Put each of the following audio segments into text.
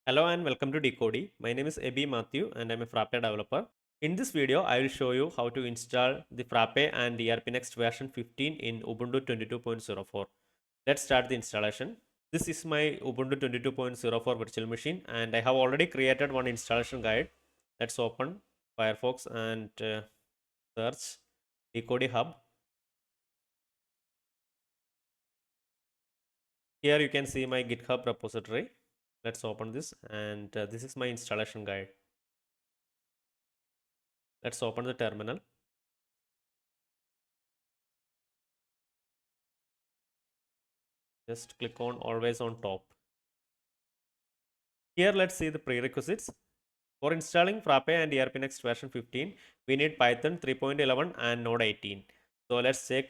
Hello and welcome to D-codE. My name is Abhi Matthew and I'm a Frappe developer. In this video, I will show you how to install the Frappe and ERPNext version 15 in Ubuntu 22.04. Let's start the installation. This is my Ubuntu 22.04 virtual machine and I have already created one installation guide. Let's open Firefox and search D-codE Hub. Here you can see my GitHub repository. Let's open this and this is my installation guide. Let's open the terminal. Just click on always on top. Here let's see the prerequisites. For installing Frappe and ERPNext version 15, we need Python 3.11 and Node 18. So let's check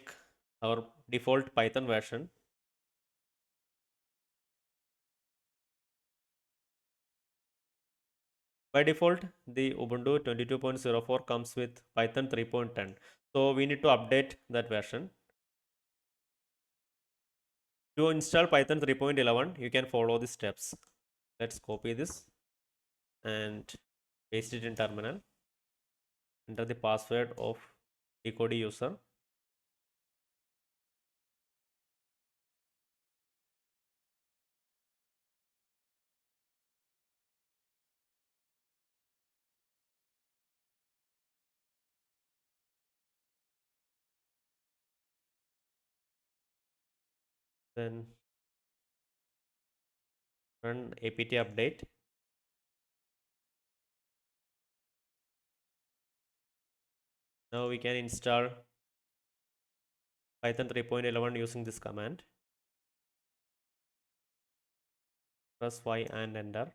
our default Python version. By default, the Ubuntu 22.04 comes with Python 3.10. So we need to update that version. To install Python 3.11, you can follow the steps. Let's copy this and paste it in terminal. Enter the password of D-codE user. Then run apt update. Now we can install Python 3.11 using this command. Press Y and enter.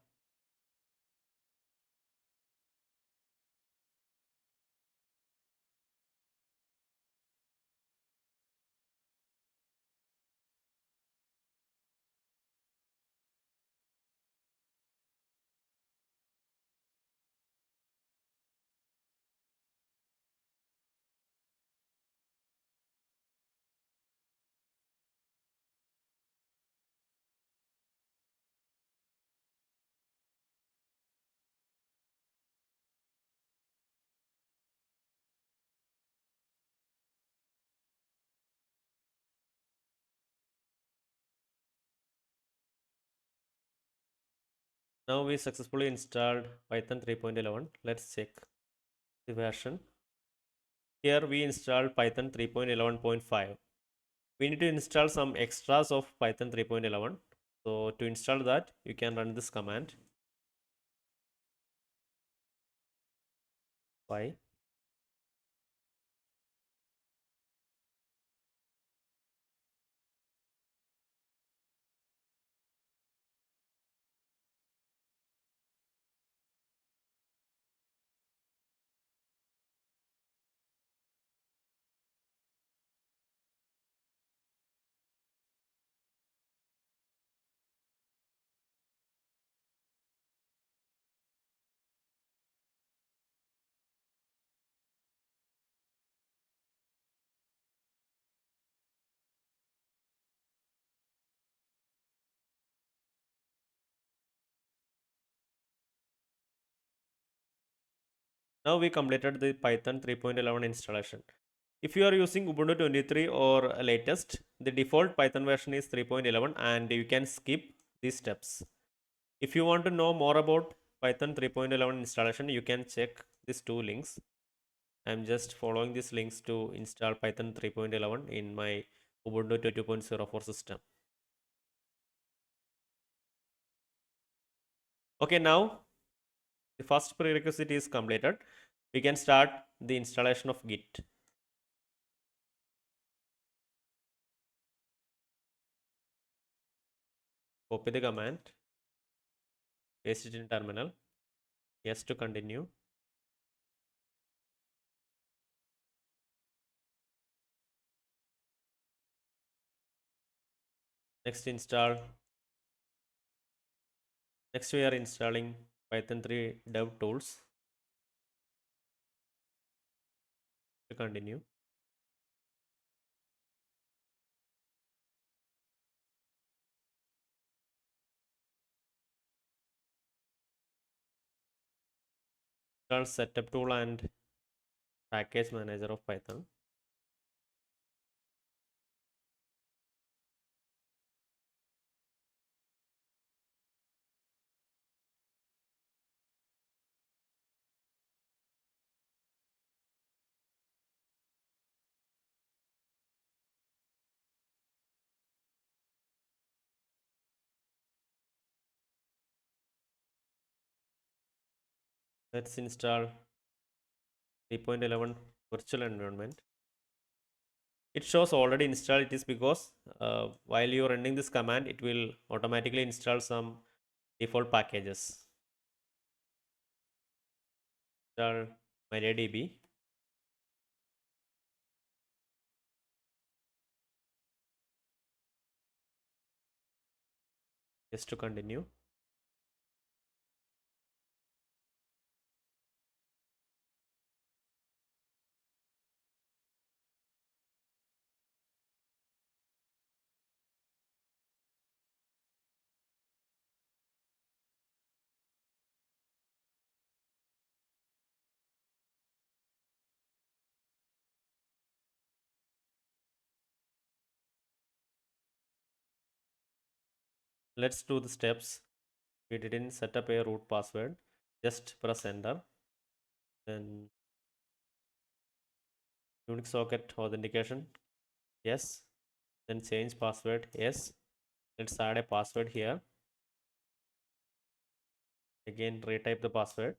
Now we successfully installed Python 3.11. Let's check the version. Here we installed Python 3.11.5. We need to install some extras of Python 3.11. So to install that, you can run this command. Y. Now we completed the Python 3.11 installation. If you are using Ubuntu 23 or latest, the default Python version is 3.11 and you can skip these steps. If you want to know more about Python 3.11 installation, you can check these two links. I'm just following these links to install Python 3.11 in my Ubuntu 22.04 system. Okay, now the first prerequisite is completed. We can start the installation of Git. Copy the command, paste it in terminal. Yes to continue. Next we are installing Python 3 dev tools. To continue. Install setup tool and package manager of Python. Let's install 3.11 virtual environment. It shows already installed. It is because while you are running this command, it will automatically install some default packages. Install MariaDB. Just to continue. Let's do the steps. We didn't set up a root password. Just press enter. Then Unix socket authentication. Yes. Then change password. Yes. Let's add a password here. Again, retype the password.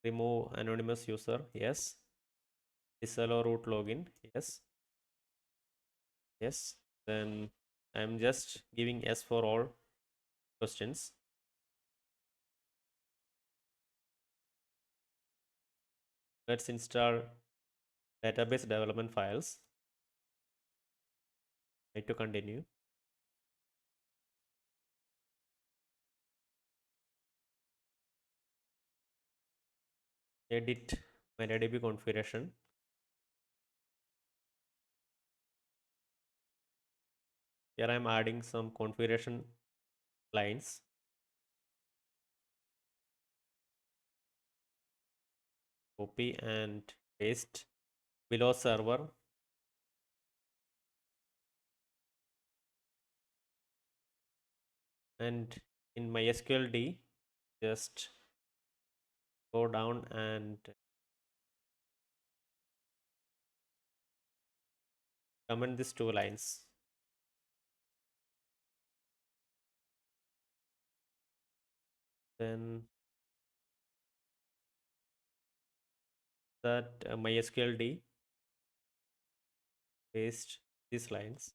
Remove anonymous user. Yes. Disallow root login. Yes. Yes. Then I'm just giving yes for all questions. Let's install database development files. Need to continue. Edit MariaDB configuration. Here I'm adding some configuration lines. Copy and paste below server. And in MySQL just go down and comment these two lines. Then that MySQL paste these lines.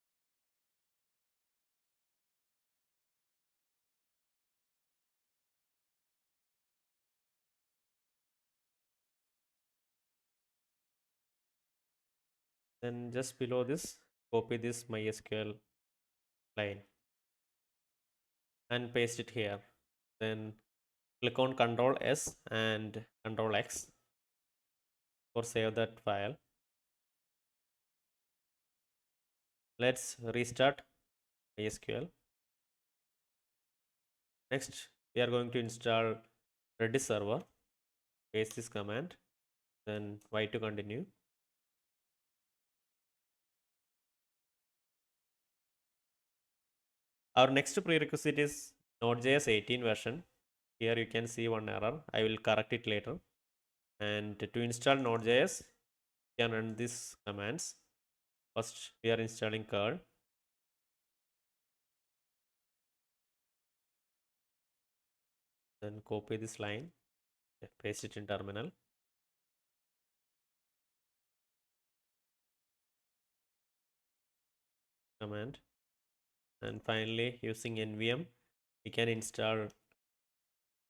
Then just below this, copy this MySQL line and paste it here. Then click on Ctrl S and Ctrl X for save that file. Let's restart MySQL. Next, we are going to install Redis server. Paste this command, then Y to continue. Our next prerequisite is Node.js 18 version. Here you can see one error. I will correct it later. And to install Node.js, you can run these commands. First, we are installing curl. Then copy this line, paste it in terminal. Command. And finally, using nvm, we can install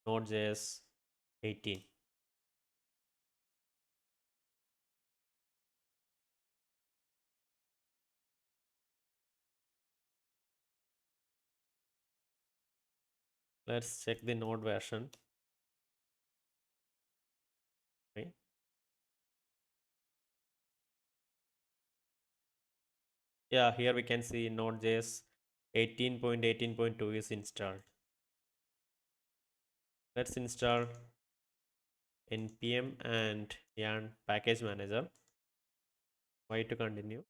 Node.js 18. Let's check the Node version. Okay. Yeah, here we can see Node.js 18.18.2 is installed. Let's install npm and yarn package manager. Why to continue?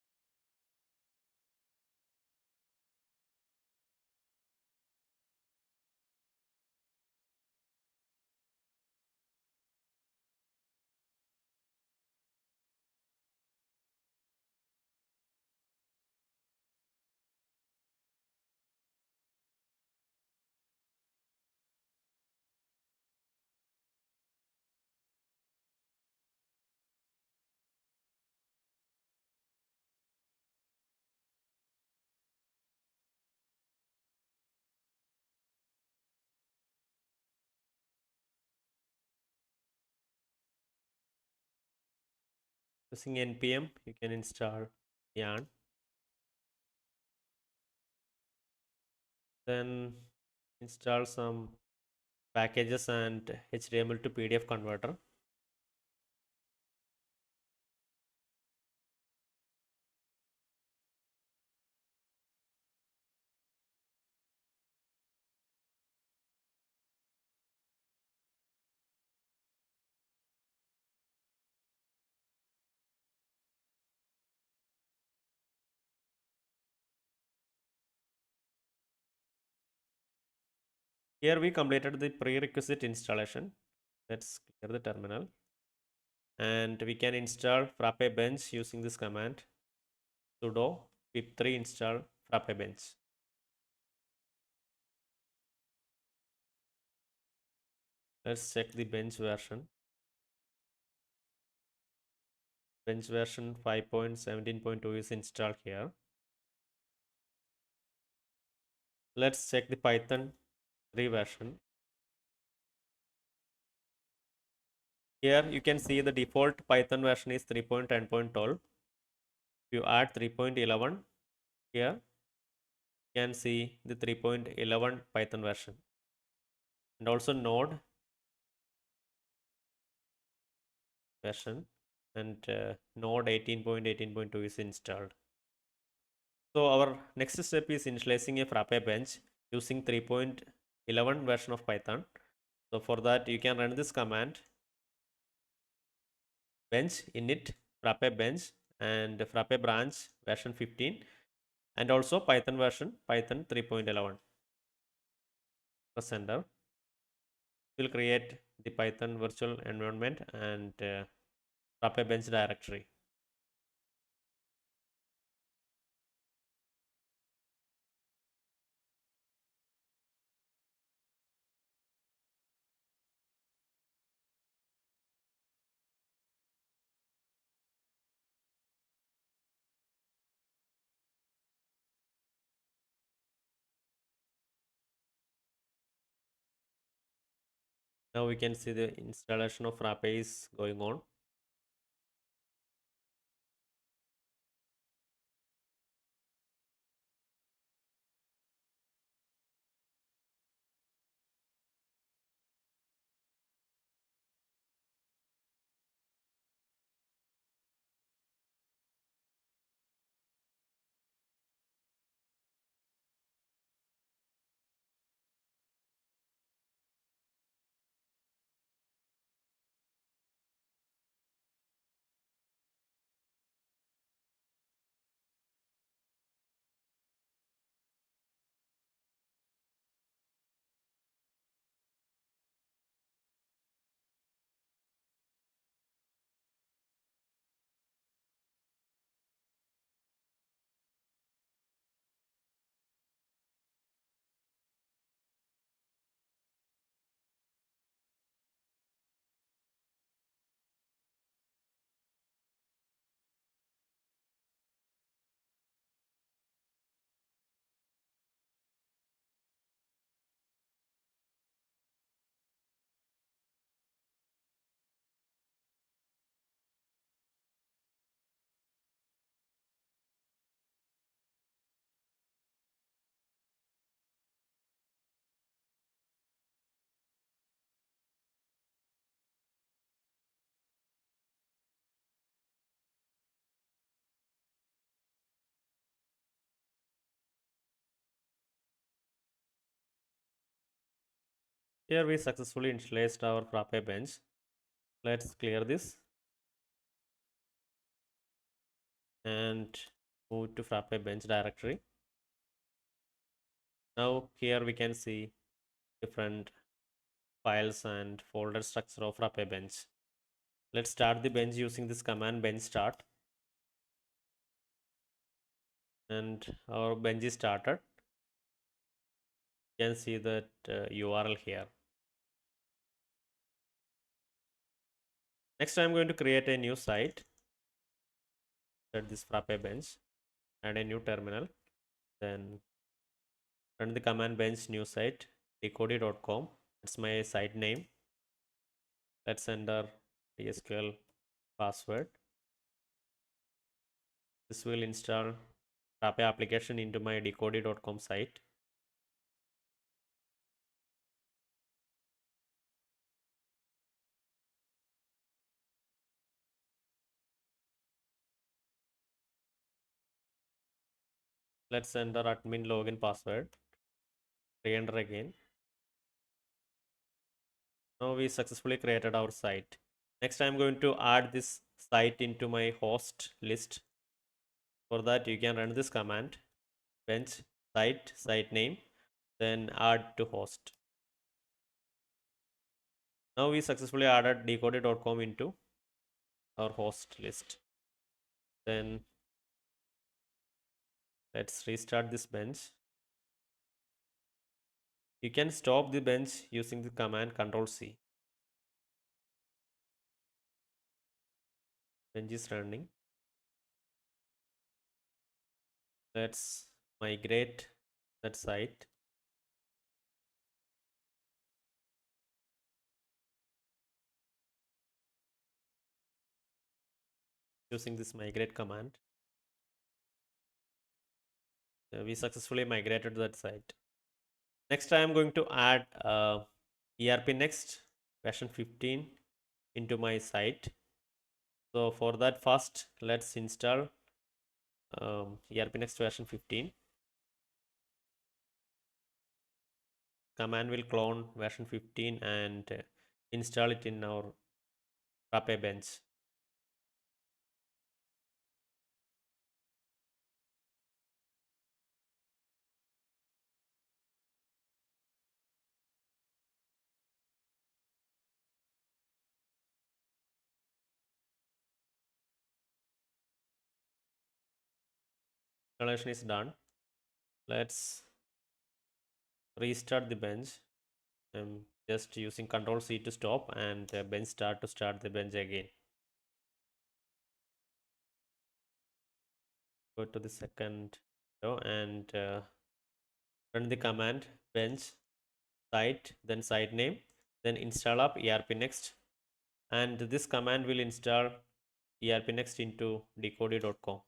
Using npm, you can install yarn. Then install some packages and HTML to PDF converter. Here we completed the prerequisite installation. Let's clear the terminal. And we can install Frappe bench using this command sudo pip3 install Frappe bench. Let's check the bench version. Bench version 5.17.2 is installed here. Let's check the Python 3 version. Here you can see the default Python version is 3.10.12. If you add 3.11 here, you can see the 3.11 Python version. And also Node version and Node 18.18.2 is installed. So our next step is initializing a Frappe bench using 3.11 version of Python. So for that you can run this command bench init Frappe bench and Frappe branch version 15 and also Python version Python 3.11. Press enter. Will create the Python virtual environment and Frappe bench directory. Now we can see the installation of Frappe is going on. Here we successfully initialized our Frappe bench. Let's clear this and move to Frappe bench directory. Now here we can see different files and folder structure of Frappe bench. Let's start the bench using this command bench start, and our bench is started. You can see that URL here. Next I'm going to create a new site. Set this Frappe bench, add a new terminal, then run the command bench new site D-codE.com. That's my site name. Let's enter SQL password. This will install Frappe application into my D-codE.com site. Let's enter admin login password. Re-enter again. Now we successfully created our site. Next I'm going to add this site into my host list. For that you can run this command bench site name, then add to host. Now we successfully added D-codE.com into our host list. Then let's restart this bench. You can stop the bench using the command Ctrl+C. Bench is running. Let's migrate that site. Using this migrate command. We successfully migrated that site. Next I am going to add ERPNext version 15 into my site. So for that, first let's install ERPNext version 15. Command will clone version 15 and install it in our Frappe bench. Installation is done. Let's restart the bench. I'm just using Ctrl+C to stop and bench start to start the bench again. Go to the second row and run the command bench site, then site name, then install up ERPNext, and this command will install ERPNext into D-codE.com.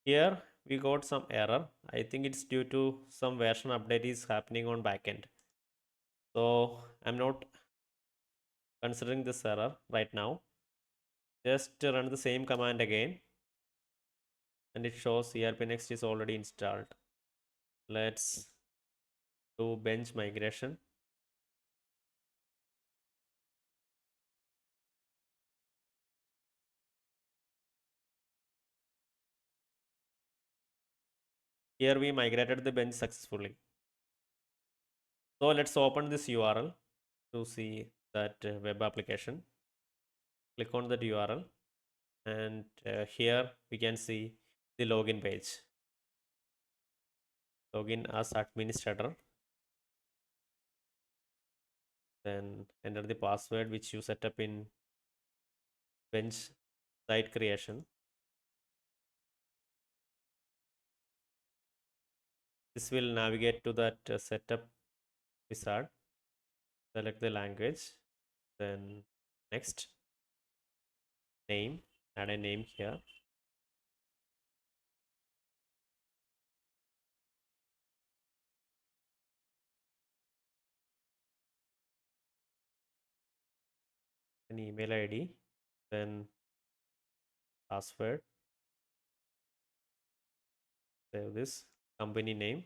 Here we got some error. I think it's due to some version update is happening on backend. So I'm not considering this error right now. Just run the same command again and it shows ERPNext is already installed. Let's do bench migration. Here we migrated the bench successfully. So let's open this URL to see that web application. Click on that URL and here we can see the login page. Login as administrator. Then enter the password which you set up in bench site creation. This will navigate to that setup wizard. Select the language, then next, name, add a name here. An email ID, then password, save this, company name,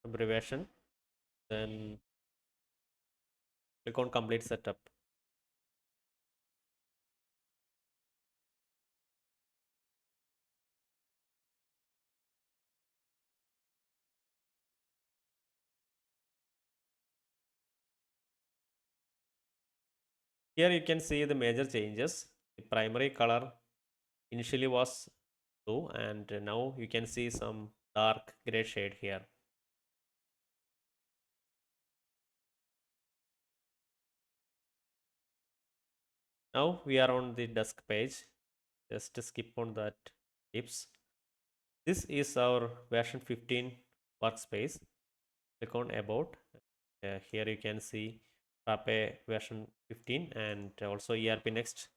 abbreviation, then click on complete setup. Here you can see the major changes. The primary color initially was blue, and now you can see some dark gray shade here. Now we are on the desk page. Just skip on that tips. This is our version 15 workspace. Click on about. Here you can see Frappe version 15 and also ERPNext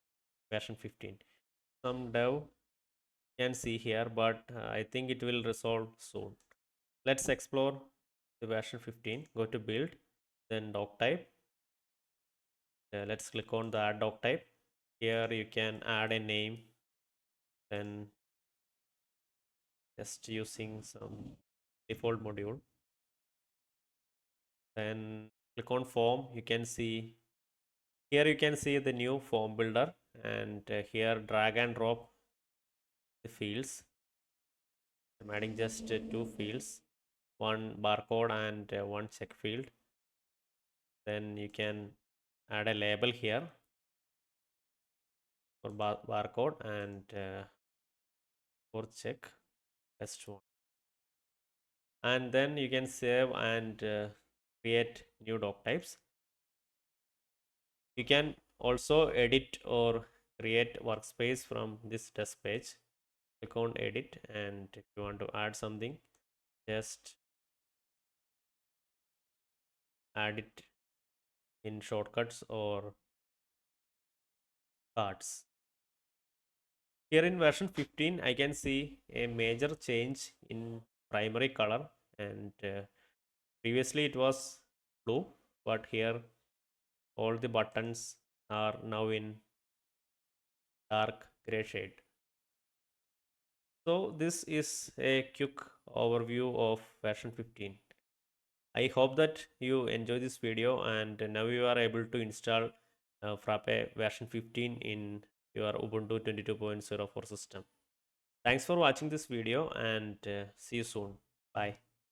version 15. Some dev can see here, but I think it will resolve soon. Let's explore the version 15. Go to build, then doc type. Let's click on the add doc type. Here you can add a name, then just using some default module. Then click on form. You can see here you can see the new form builder, and here drag and drop the fields. I'm adding just two fields, one barcode and one check field. Then you can add a label here for barcode and for check test one. And then you can save and create new doc types. You can also edit or create workspace from this desk page. Click on edit, and if you want to add something, just add it in shortcuts or cards. Here in version 15, I can see a major change in primary color, and previously it was blue, but here all the buttons are now in dark gray shade. So this is a quick overview of version 15. I hope that you enjoy this video, and now you are able to install Frappe version 15 in your Ubuntu 22.04 system. Thanks for watching this video, and see you soon. Bye.